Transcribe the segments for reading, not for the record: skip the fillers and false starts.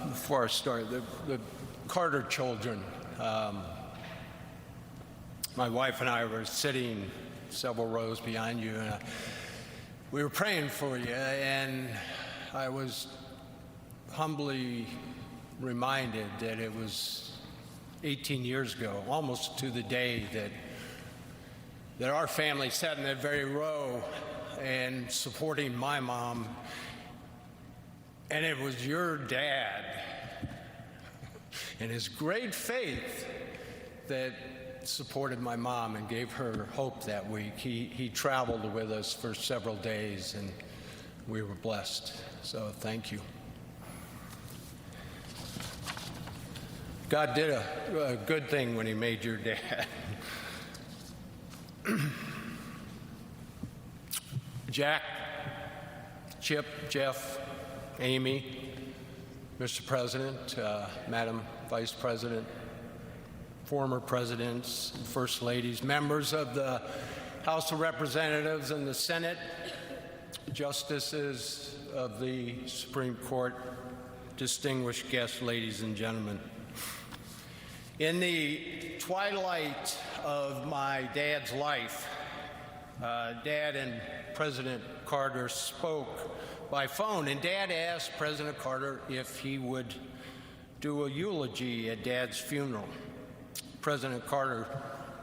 Before I start, the Carter children, my wife and I were sitting several rows behind you, and we were praying for you, and I was humbly reminded that it was 18 years ago, almost to the day, that our family sat in that very row and supporting my mom. And it was your dad and his great faith that supported my mom and gave her hope that week. He traveled with us for several days, and we were blessed. So thank you. God did a good thing when he made your dad. Jack, Chip, Jeff, Amy, Mr. President, Madam Vice President, former presidents, first ladies, members of the House of Representatives and the Senate, justices of the Supreme Court, distinguished guests, ladies and gentlemen. In the twilight of my dad's life, Dad and President Carter spoke by phone, and Dad asked President Carter if he would do a eulogy at Dad's funeral. President Carter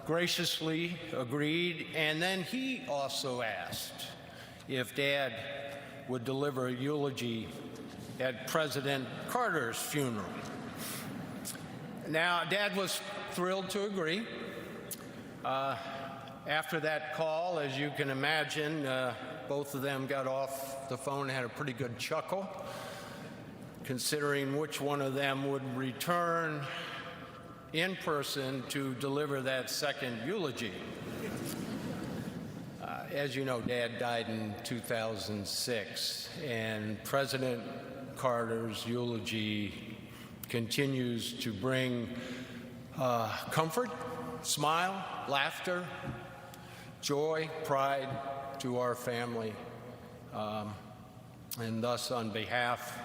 graciously agreed, and then he also asked if Dad would deliver a eulogy at President Carter's funeral. Now, Dad was thrilled to agree. After that call, as you can imagine, both of them got off the phone and had a pretty good chuckle, considering which one of them would return in person to deliver that second eulogy. As you know, Dad died in 2006, and President Carter's eulogy continues to bring comfort, smile, laughter, joy, pride to our family. And thus, on behalf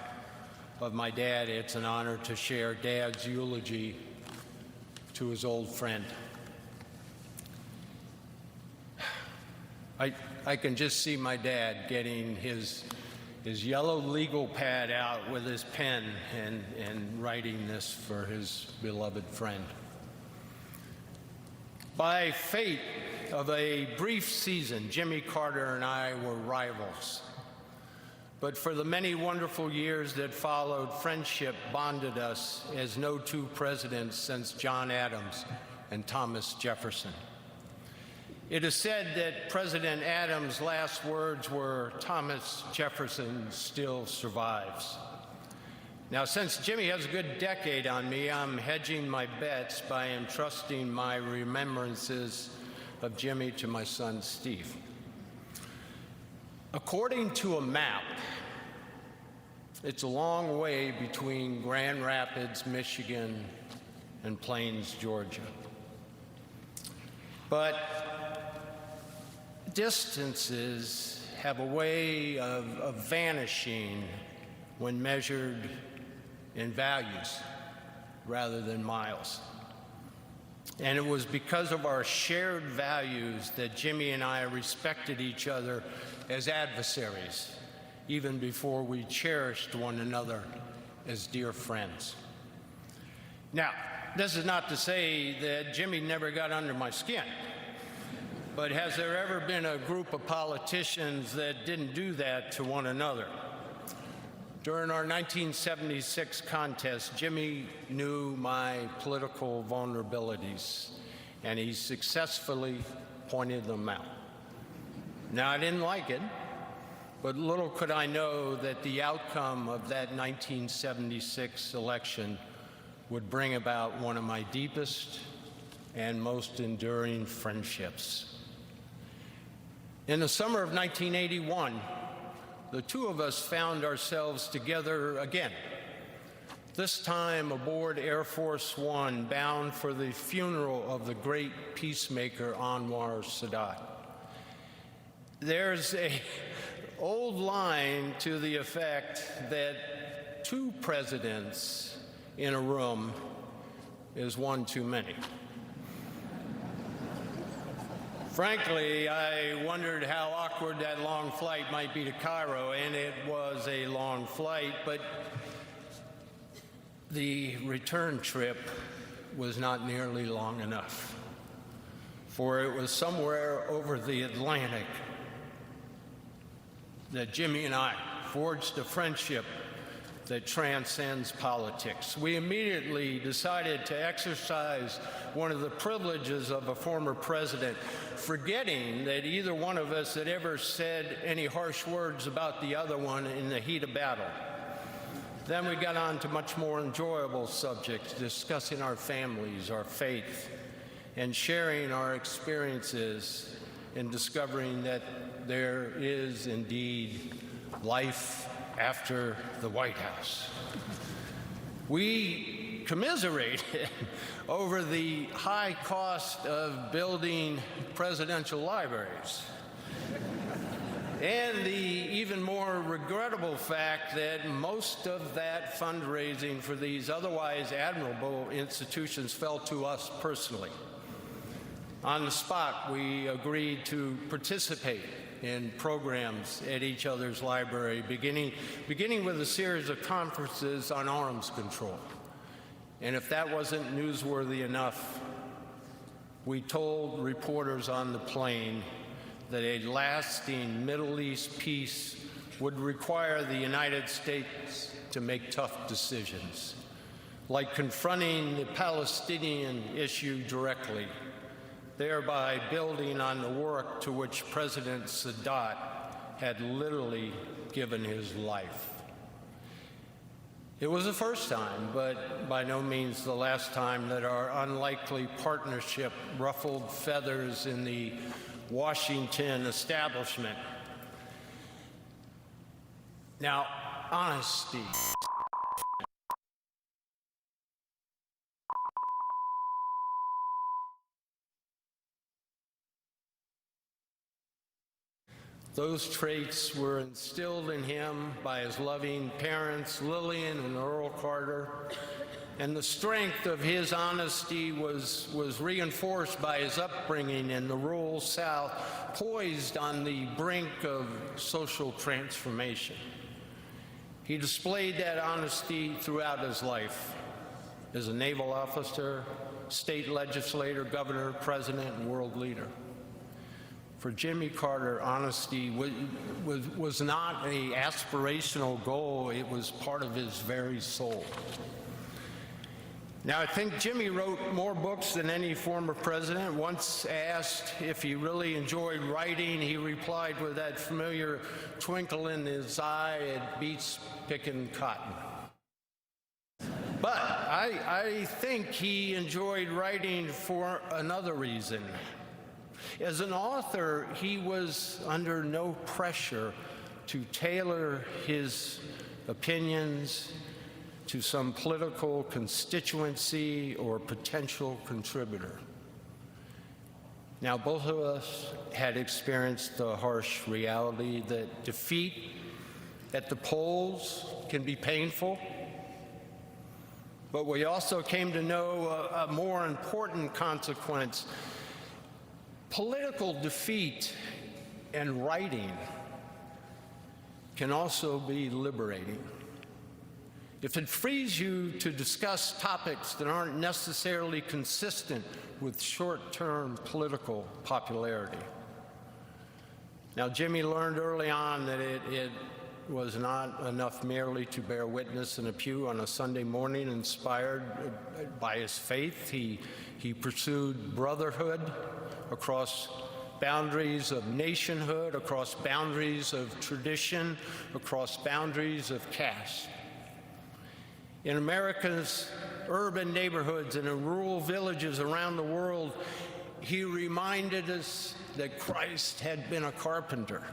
of my dad, it's an honor to share Dad's eulogy to his old friend. I can just see my dad getting his yellow legal pad out with his pen and writing this for his beloved friend. By fate of a brief season, Jimmy Carter and I were rivals. But for the many wonderful years that followed, friendship bonded us as no two presidents since John Adams and Thomas Jefferson. It is said that President Adams' last words were, "Thomas Jefferson still survives." Now, since Jimmy has a good decade on me, I'm hedging my bets by entrusting my remembrances of Jimmy to my son, Steve. According to a map, it's a long way between Grand Rapids, Michigan, and Plains, Georgia. But distances have a way of vanishing when measured in values rather than miles. And it was because of our shared values that Jimmy and I respected each other as adversaries, even before we cherished one another as dear friends. Now, this is not to say that Jimmy never got under my skin, but has there ever been a group of politicians that didn't do that to one another? During our 1976 contest, Jimmy knew my political vulnerabilities, and he successfully pointed them out. Now, I didn't like it, but little could I know that the outcome of that 1976 election would bring about one of my deepest and most enduring friendships. In the summer of 1981, the two of us found ourselves together again, this time aboard Air Force One, bound for the funeral of the great peacemaker Anwar Sadat. There's an old line to the effect that two presidents in a room is one too many. Frankly, I wondered how awkward that long flight might be to Cairo, and it was a long flight, but the return trip was not nearly long enough, for it was somewhere over the Atlantic that Jimmy and I forged a friendship that transcends politics. We immediately decided to exercise one of the privileges of a former president, forgetting that either one of us had ever said any harsh words about the other one in the heat of battle. Then we got on to much more enjoyable subjects, discussing our families, our faith, and sharing our experiences and discovering that there is indeed life after the White House. We commiserated over the high cost of building presidential libraries and the even more regrettable fact that most of that fundraising for these otherwise admirable institutions fell to us personally. On the spot, we agreed to participate in programs at each other's library, beginning with a series of conferences on arms control. And if that wasn't newsworthy enough, we told reporters on the plane that a lasting Middle East peace would require the United States to make tough decisions, like confronting the Palestinian issue directly, thereby building on the work to which President Sadat had literally given his life. It was the first time, but by no means the last time, that our unlikely partnership ruffled feathers in the Washington establishment. Now, honesty. Those traits were instilled in him by his loving parents, Lillian and Earl Carter, and the strength of his honesty was reinforced by his upbringing in the rural South, poised on the brink of social transformation. He displayed that honesty throughout his life as a naval officer, state legislator, governor, president, and world leader. For Jimmy Carter, honesty was not an aspirational goal, it was part of his very soul. Now, I think Jimmy wrote more books than any former president. Once asked if he really enjoyed writing, he replied with that familiar twinkle in his eye, "It beats picking cotton." But I think he enjoyed writing for another reason. As an author, he was under no pressure to tailor his opinions to some political constituency or potential contributor. Now, both of us had experienced the harsh reality that defeat at the polls can be painful, but we also came to know a more important consequence. Political defeat and writing can also be liberating. if it frees you to discuss topics that aren't necessarily consistent with short-term political popularity. Now, Jimmy learned early on that it was not enough merely to bear witness in a pew on a Sunday morning. Inspired by his faith, he pursued brotherhood across boundaries of nationhood, across boundaries of tradition, across boundaries of caste. In America's urban neighborhoods and in rural villages around the world, he reminded us that Christ had been a carpenter.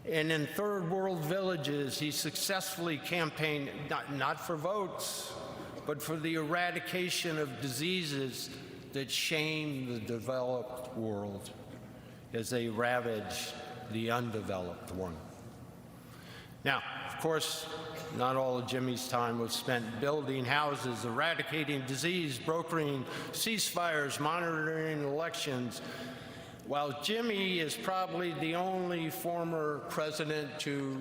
And in third world villages, he successfully campaigned not for votes, but for the eradication of diseases that shame the developed world as they ravage the undeveloped one. Now, of course, not all of Jimmy's time was spent building houses, eradicating disease, brokering ceasefires, monitoring elections. While Jimmy is probably the only former president to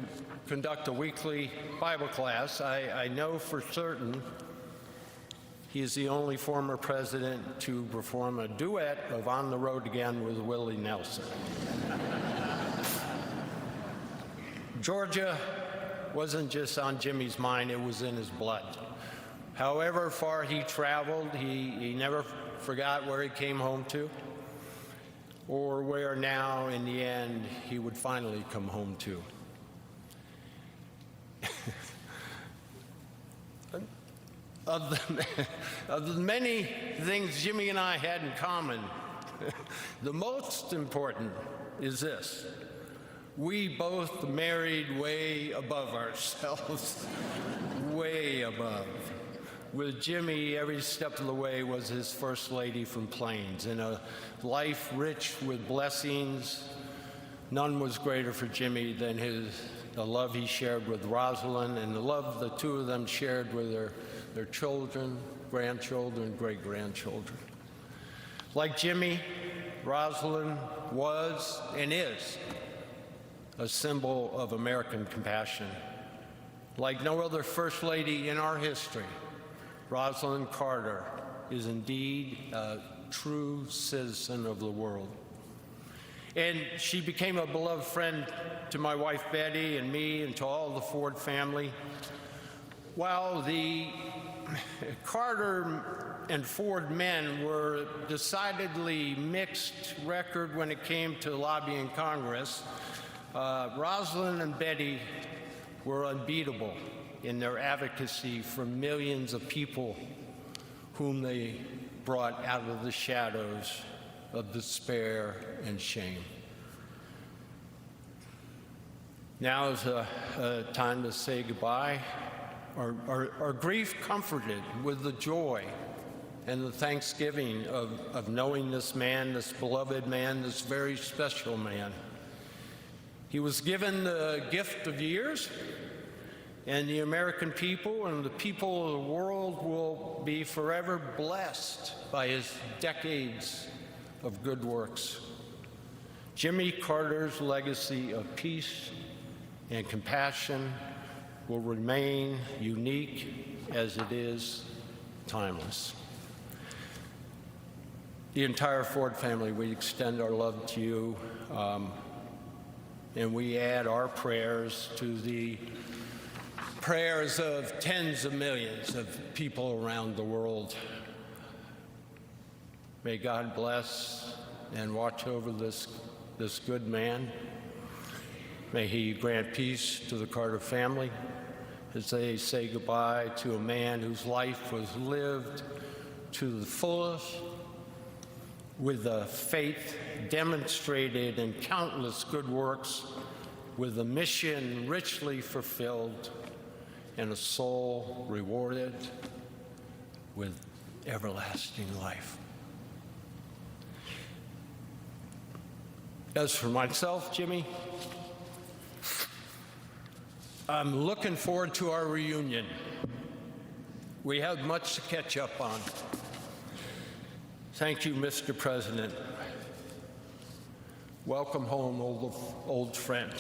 conduct a weekly Bible class, I know for certain he is the only former president to perform a duet of On the Road Again with Willie Nelson. Georgia wasn't just on Jimmy's mind, it was in his blood. However far he traveled, he never forgot where he came home to, or where now, in the end, he would finally come home to. Of the many things Jimmy and I had in common, the most important is this: we both married way above ourselves, way above. With Jimmy, every step of the way was his first lady from Plains. In a life rich with blessings, none was greater for Jimmy than the love he shared with Rosalind and the love the two of them shared with their children, grandchildren, great-grandchildren. Like Jimmy, Rosalind was and is a symbol of American compassion. Like no other First Lady in our history, Rosalind Carter is indeed a true citizen of the world. And she became a beloved friend to my wife Betty and me and to all the Ford family. While the Carter and Ford men were decidedly mixed record when it came to lobbying Congress, Rosalind and Betty were unbeatable in their advocacy for millions of people whom they brought out of the shadows of despair and shame. Now is a time to say goodbye. Our grief comforted with the joy and the thanksgiving of knowing this man, this beloved man, this very special man. He was given the gift of years, and the American people and the people of the world will be forever blessed by his decades of good works. Jimmy Carter's legacy of peace and compassion will remain unique as it is timeless. The entire Ford family, we extend our love to you, and we add our prayers to the prayers of tens of millions of people around the world. May God bless and watch over this good man. May he grant peace to the Carter family as they say goodbye to a man whose life was lived to the fullest, with a faith demonstrated in countless good works, with a mission richly fulfilled, and a soul rewarded with everlasting life. As for myself, Jimmy, I'm looking forward to our reunion. We have much to catch up on. Thank you, Mr. President. Welcome home, old friend.